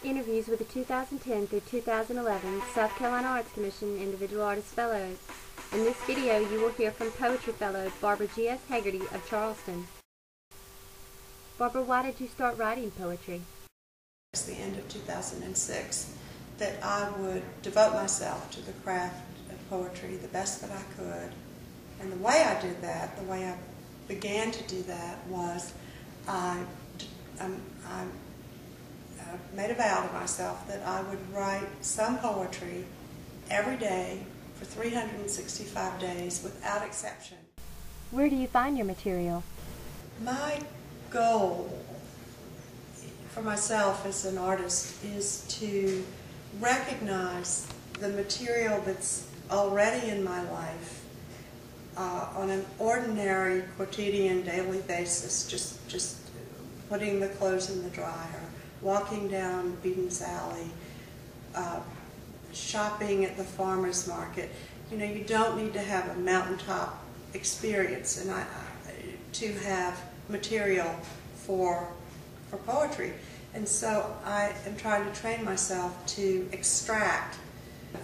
interviews with the 2010 through 2011 South Carolina Arts Commission Individual Artist Fellows. In this video, you will hear from Poetry Fellow Barbara G.S. Hagerty of Charleston. Barbara, why did you start writing poetry? It's the end of 2006 that I would devote myself to the craft of poetry the best that I could. And the way I did that, the way I began to do that was I made a vow to myself that I would write some poetry every day for 365 days without exception. Where do you find your material? My goal for myself as an artist is to recognize the material that's already in my life on an ordinary, quotidian, daily basis, just putting the clothes in the dryer, walking down Beaton's Alley, shopping at the farmer's market. You know, you don't need to have a mountaintop experience to have material for poetry. And so I am trying to train myself to extract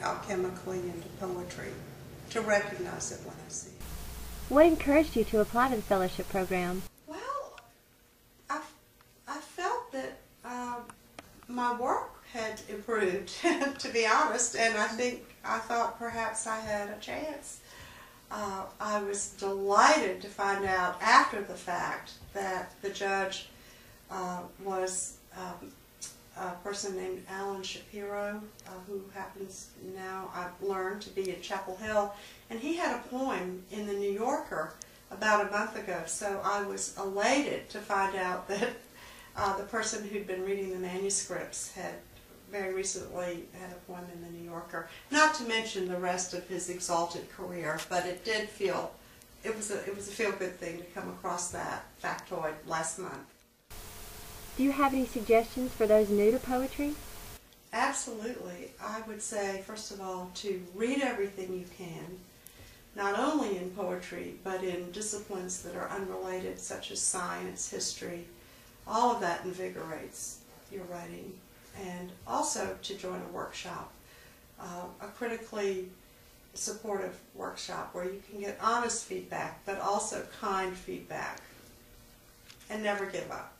alchemically into poetry, to recognize it when I see it. What encouraged you to apply to the fellowship program? Well, I felt that my work had improved, to be honest, and I thought perhaps I had a chance. I was delighted to find out after the fact that the judge was a person named Alan Shapiro, who happens now, I've learned, to be at Chapel Hill, and he had a poem in the New Yorker about a month ago, so I was elated to find out that the person who'd been reading the manuscripts had very recently had a poem in the New Yorker. Not to mention the rest of his exalted career, but it did feel, it was a feel-good thing to come across that factoid last month. Do you have any suggestions for those new to poetry? Absolutely. I would say, first of all, to read everything you can, not only in poetry, but in disciplines that are unrelated, such as science, history. All of that invigorates your writing. And also to join a workshop, a critically supportive workshop where you can get honest feedback, but also kind feedback. And never give up.